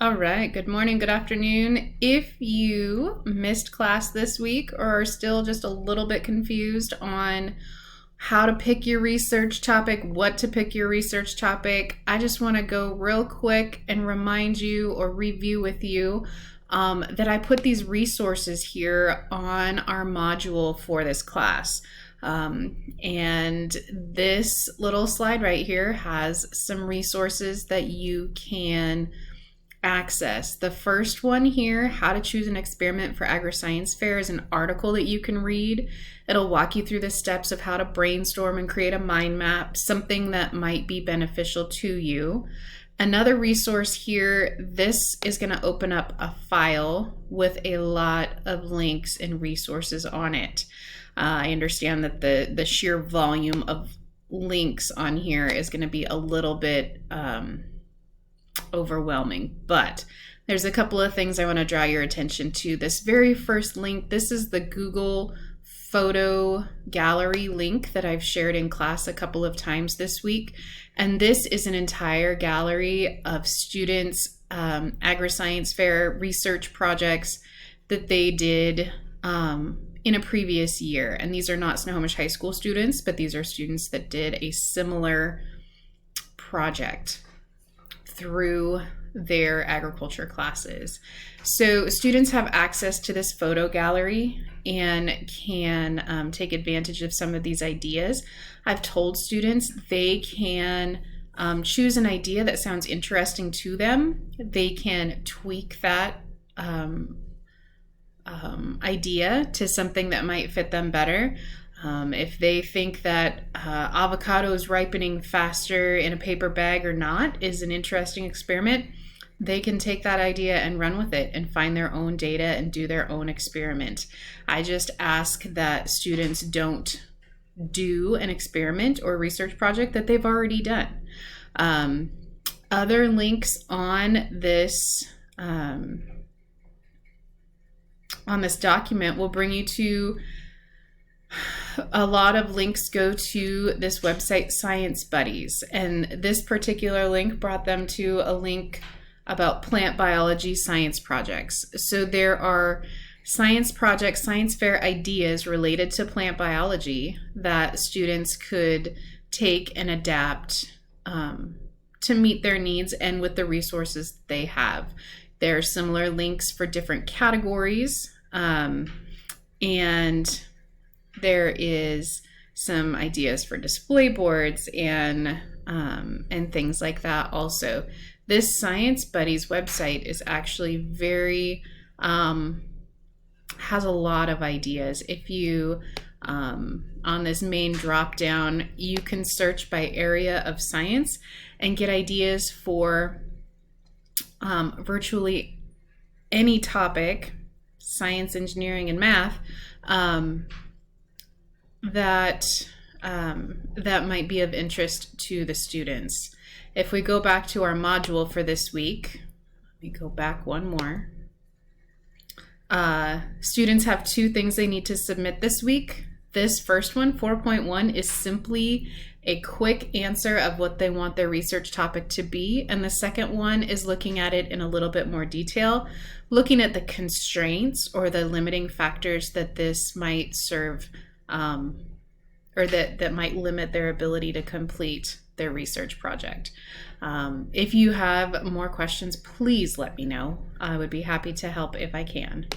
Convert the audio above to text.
All right, good morning, good afternoon. If you missed class this week or are still just a little bit confused on how to pick your research topic, what to pick your research topic, I just want to go real quick and remind you or review with you that I put these resources here on our module for this class. And this little slide right here has some resources that you can access. The first one here, How to Choose an Experiment for Agri-Science Fair, is an article that you can read. It'll walk you through the steps of how to brainstorm and create a mind map, something that might be beneficial to you. Another resource here, this is going to open up a file with a lot of links and resources on it. I understand that the sheer volume of links on here is going to be a little bit overwhelming, but there's a couple of things I want to draw your attention to. This very first link, this is the Google photo gallery link that I've shared in class a couple of times this week, and this is an entire gallery of students Agri-Science Fair research projects that they did in a previous year. And these are not Snohomish High School students, but these are students that did a similar project through their agriculture classes. So students have access to this photo gallery and can take advantage of some of these ideas. I've told students they can choose an idea that sounds interesting to them. They can tweak that idea to something that might fit them better. If they think that avocados ripening faster in a paper bag or not is an interesting experiment, they can take that idea and run with it and find their own data and do their own experiment. I just ask that students don't do an experiment or research project that they've already done. Other links on this document will bring you to a lot of links. Go to this website, Science Buddies, and this particular link brought them to a link about plant biology science projects. So there are science projects, science fair ideas related to plant biology that students could take and adapt to meet their needs and with the resources they have. There are similar links for different categories, and there is some ideas for display boards and things like that also. This Science Buddies website is actually very, has a lot of ideas. If you, on this main drop down, you can search by area of science and get ideas for virtually any topic, science, engineering, and math, that might be of interest to the students. If we go back to our module for this week, let me go back one more. Students have two things they need to submit this week. This first one, 4.1, is simply a quick answer of what they want their research topic to be. And the second one is looking at it in a little bit more detail, looking at the constraints or the limiting factors that this might serve, or that might limit their ability to complete their research project. If you have more questions, please let me know. I would be happy to help if I can.